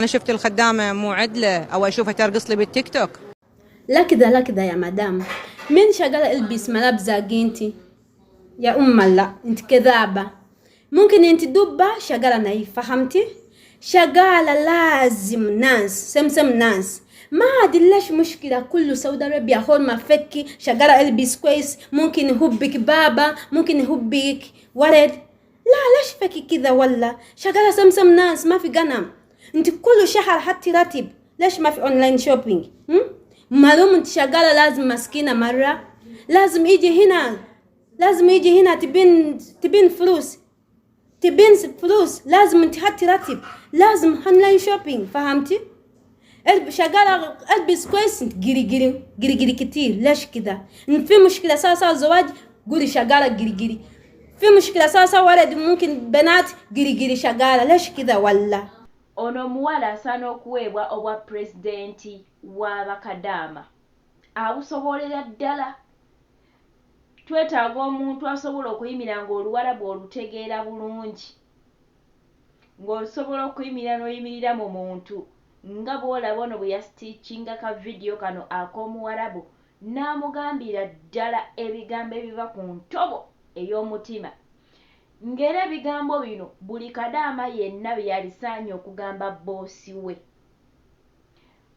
أنا شفت الخدامة مو عدلة أو أشوفها ترقص لي بالتيك توك. لا كده لا كده يا مدام، مين شغالة البس ملابس زاقينتي يا لا انت كذابة. ممكن انت دبة شغالة نايف، فهمتي؟ شغالة لازم ناس سمسم ناس، ما عاد ليش مشكلة. كله سعودي عربيا هون ما فكي شغالة البس كويس، ممكن يهبك بابا، ممكن يهبك ولد. لا ليش فكي كذا؟ ولا شغالة سمسم ناس ما في غنم. انت كل شهر حتى راتب، ليش ما في اونلاين شوبينج؟ معلوم انت شغالة لازم مسكينة مرة، لازم يجي هنا، لازم يجي هنا تبين فلوس، تبين فلوس، لازم انت حتى راتب، لازم اونلاين شوبينج، فهمتي؟ شغالة البس كويس، انت جري كتير. ليش كده؟ في مشكلة ساسا زواج قولي شغالة جري، في مشكلة ساسا ولد ممكن بنات جري شغالة. ليش كده؟ ولا ono muwala asaana okuweebwa obwa pulezidenti w'abakadaama abusobolera ddala. Twetaaga omuntu asobola okuyimira ng'oluwalabu olutegeera bulungi, ng'osobola okuyimira n'oyimirira mu muntu nga bw'olaba ono bwe yasitiikinga ka vidiyo kano ak'omuwalabu n'amugambira ddala ebigambo ebiva ku ntobo ey'omutima, ng'era ebigambo bino buli kadaama yenna bye yalisaanye okugamba boosi we.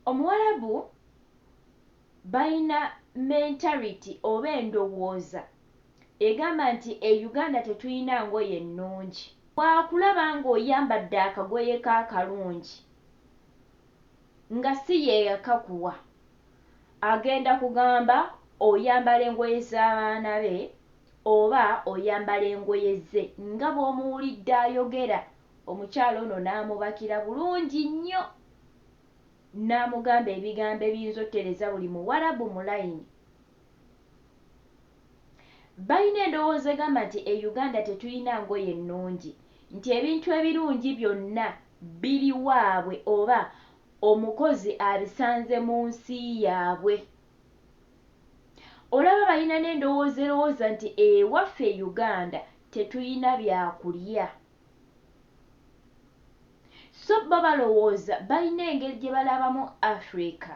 Omuwalabu balina mentality oba endowooza egamba nti e Uganda tetulina ngoye ennungi. Bwakulaba ng'oyambadde akagoye k'akalungi nga si yeeyakakuwa, agenda kugamba oyambala engoye z'abaana be oba oyambala engoye ze. Nga bw'omuwulidde ayogera, omukyala ono n'amubakira bulungi nnyo, n'amugamba ebigambo ebiyinza ottereza buli muwalabu mu layini. Balina endowooza egamba nti e Uganda tetulina ngoye ennungi, nti ebintu ebirungi byonna biri waabwe oba omukozi abisanze mu nsi yaabwe. Olaba balina n'endowooza erowooza nti ewaffe e Uganda tetulina byakulya. So bo balowooza balina engeri gye balabamu Africa.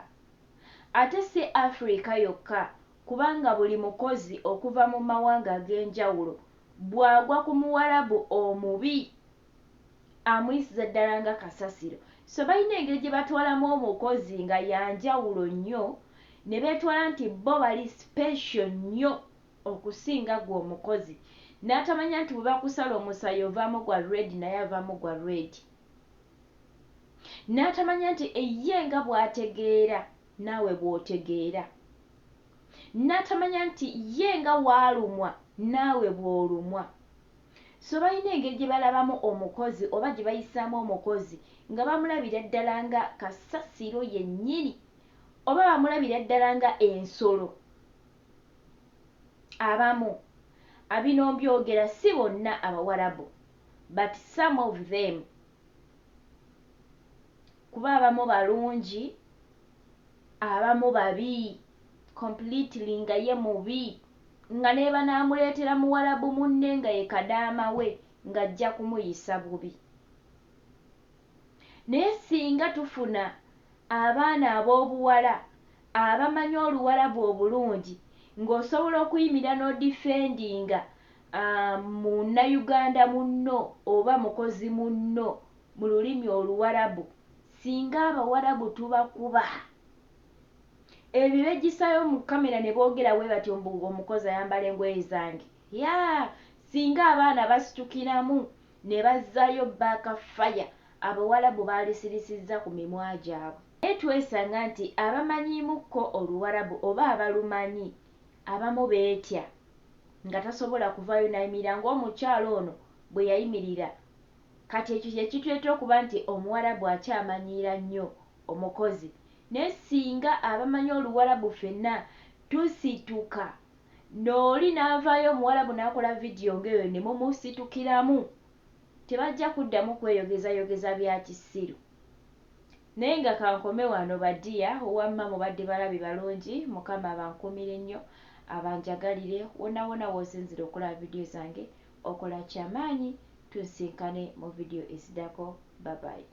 Ate si Africa yokka, kubanga buli mukozi okuva mu mawanga ag'enjawulo bw'agwa ku muwalabu omubi amuyisiza ddala nga kasasiro. So balina engeri gye batwalamu omukozi nga yanjawulo nnyo, ne beetwala nti bo bali special nnyo okusinga gwe omukozi, n'atamanya nti bwe bakusala omusaayi ovaamu gwa red naye avaamu gwa red, n'atamanya nti ye nga bw'ategeera naawe bw'otegeera, n'atamanya nti ye nga waalumwa naawe bw'olumwa. So balina engeri gye balabamu omukozi oba gye bayisaamu omukozi, nga bamulabira ddala nga kasasiro yennyini oba bamulabira ddala nga ensolo. Abamu abino mbyogera si bonna abawalabu, but some of them, kuba abamu balungi abamu babi completely, nga ye mubi, nga neeba n'amuleetera muwalabu munne nga ye kadaama we ng'ajja kumuyisa bubi. Naye singa tufuna abaana ab'obuwala abamanyi oluwalabu obulungi, ng'osobola okuyimira n'odifendinga munnayuganda munno oba mukozi munno mu lulimi oluwalabu, singa abawalabu tubakuba ebyo beggisayo mu kamera ne boogera bwe batyo mbu omukozi ayambala engoye zange, singa abaana basitukiramu ne bazzaayo baakafaya, abawalabu baalisirisizza ku mimwa gyabwe. Naye twesanga nti abamanyiimukko oluwalabu oba abalumanyi abamu beetya nga tasobola kuvaayo nayimirira ng'omukyalo ono bwe yayimirira. Kati ekyo kye kitweta okuba nti omuwalabu akyamanyiira nnyo omukozi. Naye singa abamanyi oluwalabu ffenna tusituka, n'oli n'avaayo omuwalabu n'akola vidiyo ng'eyo ne mumusitukiramu, tebajja kuddamu kweyogezayogeza bya kisiru. Naye nga kankome wano badiya owamma mubadde balabi balungi, Mukama abankumire nnyo, abanjagalire wonna wonna w'osinzira okulaba vidiyo zange, okola kyamaanyi. Tusinkane mu vidiyo eziddako. Bye bye.